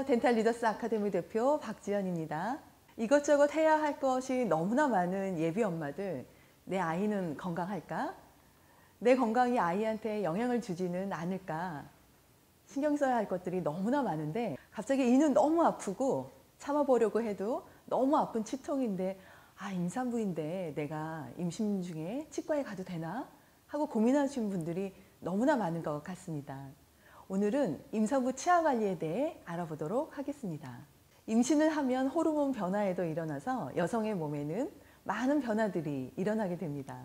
안녕하세요. 덴탈 리더스 아카데미 대표 박지연입니다. 이것저것 해야 할 것이 너무나 많은 예비 엄마들, 내 아이는 건강할까? 내 건강이 아이한테 영향을 주지는 않을까? 신경 써야 할 것들이 너무나 많은데 갑자기 이는 너무 아프고 참아보려고 해도 너무 아픈 치통인데 임산부인데 내가 임신 중에 치과에 가도 되나? 하고 고민하시는 분들이 너무나 많은 것 같습니다. 오늘은 임산부 치아 관리에 대해 알아보도록 하겠습니다. 임신을 하면 호르몬 변화에도 일어나서 여성의 몸에는 많은 변화들이 일어나게 됩니다.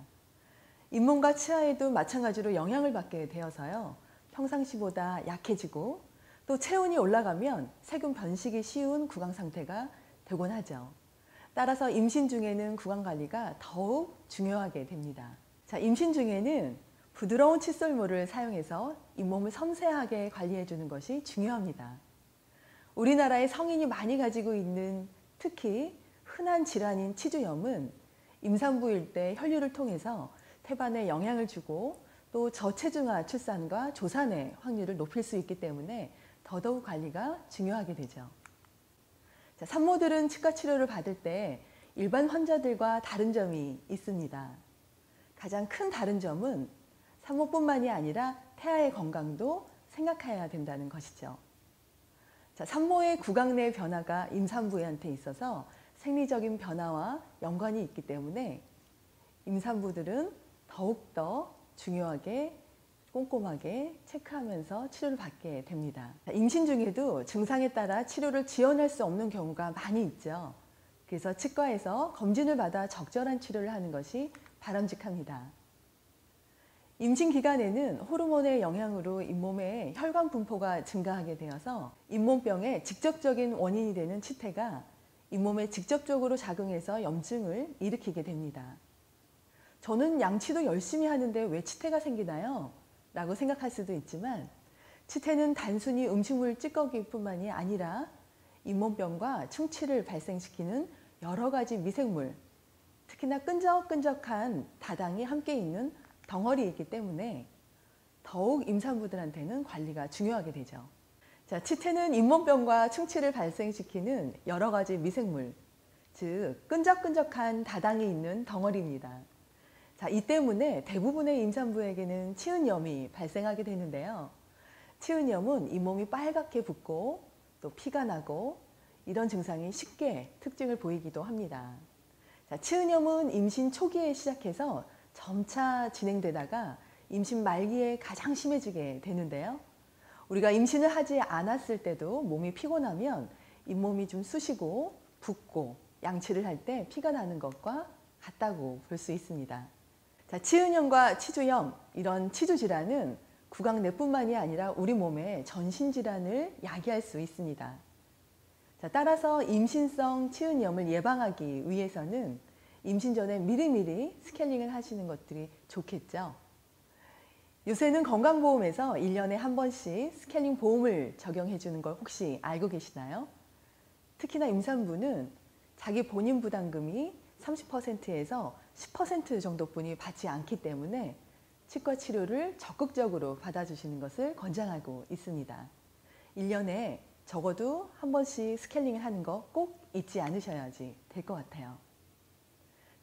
잇몸과 치아에도 마찬가지로 영향을 받게 되어서요. 평상시보다 약해지고 또 체온이 올라가면 세균 변식이 쉬운 구강 상태가 되곤 하죠. 따라서 임신 중에는 구강 관리가 더욱 중요하게 됩니다. 자, 임신 중에는 부드러운 칫솔물을 사용해서 잇몸을 섬세하게 관리해 주는 것이 중요합니다. 우리나라의 성인이 많이 가지고 있는 특히 흔한 질환인 치주염은 임산부일 때 혈류를 통해서 태반에 영향을 주고 또 저체중아 출산과 조산의 확률을 높일 수 있기 때문에 더더욱 관리가 중요하게 되죠. 자, 산모들은 치과 치료를 받을 때 일반 환자들과 다른 점이 있습니다. 가장 큰 다른 점은 산모뿐만이 아니라 태아의 건강도 생각해야 된다는 것이죠. 자, 산모의 구강 내 변화가 임산부한테 있어서 생리적인 변화와 연관이 있기 때문에 임산부들은 더욱더 중요하게 꼼꼼하게 체크하면서 치료를 받게 됩니다. 임신 중에도 증상에 따라 치료를 지원할 수 없는 경우가 많이 있죠. 그래서 치과에서 검진을 받아 적절한 치료를 하는 것이 바람직합니다. 임신 기간에는 호르몬의 영향으로 잇몸에 혈관 분포가 증가하게 되어서 잇몸병의 직접적인 원인이 되는 치태가 잇몸에 직접적으로 작용해서 염증을 일으키게 됩니다. 저는 양치도 열심히 하는데 왜 치태가 생기나요? 라고 생각할 수도 있지만 치태는 단순히 음식물 찌꺼기뿐만이 아니라 잇몸병과 충치를 발생시키는 여러 가지 미생물, 특히나 끈적끈적한 다당이 함께 있는 덩어리이기 때문에 더욱 임산부들한테는 관리가 중요하게 되죠. 자, 치태는 잇몸병과 충치를 발생시키는 여러 가지 미생물, 즉 끈적끈적한 다당이 있는 덩어리입니다. 자, 이 때문에 대부분의 임산부에게는 치은염이 발생하게 되는데요. 치은염은 잇몸이 빨갛게 붓고 또 피가 나고 이런 증상이 쉽게 특징을 보이기도 합니다. 자, 치은염은 임신 초기에 시작해서 점차 진행되다가 임신 말기에 가장 심해지게 되는데요. 우리가 임신을 하지 않았을 때도 몸이 피곤하면 잇몸이 좀 쑤시고 붓고 양치를 할 때 피가 나는 것과 같다고 볼 수 있습니다. 자, 치은염과 치주염, 이런 치주 질환은 구강 내뿐만이 아니라 우리 몸의 전신 질환을 야기할 수 있습니다. 자, 따라서 임신성 치은염을 예방하기 위해서는 임신 전에 미리미리 스케일링을 하시는 것들이 좋겠죠. 요새는 건강보험에서 1년에 한 번씩 스케일링 보험을 적용해 주는 걸 혹시 알고 계시나요? 특히나 임산부는 자기 본인 부담금이 30%에서 10% 정도뿐이 받지 않기 때문에 치과 치료를 적극적으로 받아주시는 것을 권장하고 있습니다. 1년에 적어도 한 번씩 스케일링을 하는 거 꼭 잊지 않으셔야지 될 것 같아요.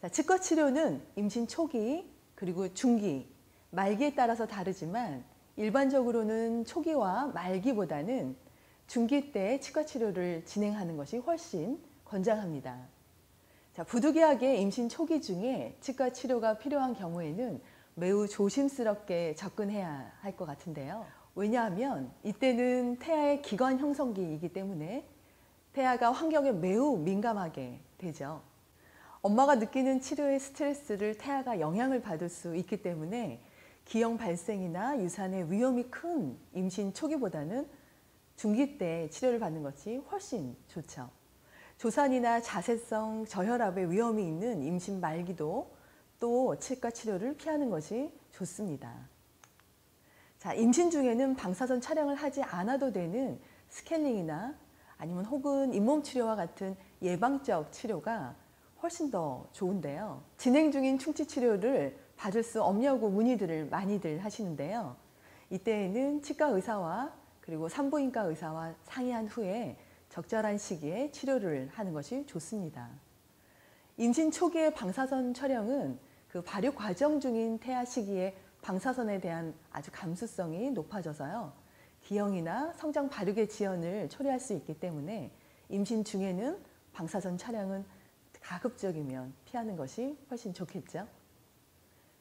자, 치과 치료는 임신 초기 그리고 중기, 말기에 따라서 다르지만 일반적으로는 초기와 말기보다는 중기 때 치과 치료를 진행하는 것이 훨씬 권장합니다. 자, 부득이하게 임신 초기 중에 치과 치료가 필요한 경우에는 매우 조심스럽게 접근해야 할 것 같은데요. 왜냐하면 이때는 태아의 기관 형성기이기 때문에 태아가 환경에 매우 민감하게 되죠. 엄마가 느끼는 치료의 스트레스를 태아가 영향을 받을 수 있기 때문에 기형 발생이나 유산의 위험이 큰 임신 초기보다는 중기 때 치료를 받는 것이 훨씬 좋죠. 조산이나 자세성 저혈압의 위험이 있는 임신 말기도 또 치과 치료를 피하는 것이 좋습니다. 자, 임신 중에는 방사선 촬영을 하지 않아도 되는 스케일링이나 아니면 혹은 잇몸 치료와 같은 예방적 치료가 훨씬 더 좋은데요. 진행 중인 충치 치료를 받을 수 없냐고 문의들을 많이들 하시는데요. 이때에는 치과 의사와 그리고 산부인과 의사와 상의한 후에 적절한 시기에 치료를 하는 것이 좋습니다. 임신 초기의 방사선 촬영은 그 발육 과정 중인 태아 시기에 방사선에 대한 아주 감수성이 높아져서요. 기형이나 성장 발육의 지연을 초래할 수 있기 때문에 임신 중에는 방사선 촬영은 가급적이면 피하는 것이 훨씬 좋겠죠.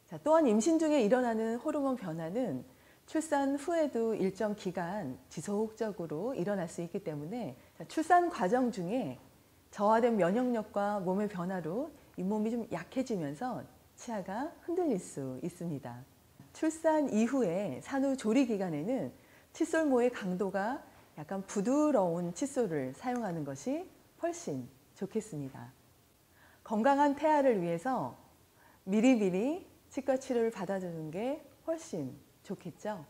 자, 또한 임신 중에 일어나는 호르몬 변화는 출산 후에도 일정 기간 지속적으로 일어날 수 있기 때문에 출산 과정 중에 저하된 면역력과 몸의 변화로 잇몸이 좀 약해지면서 치아가 흔들릴 수 있습니다. 출산 이후에 산후 조리 기간에는 칫솔모의 강도가 약간 부드러운 칫솔을 사용하는 것이 훨씬 좋겠습니다. 건강한 태아를 위해서 미리미리 치과 치료를 받아주는 게 훨씬 좋겠죠.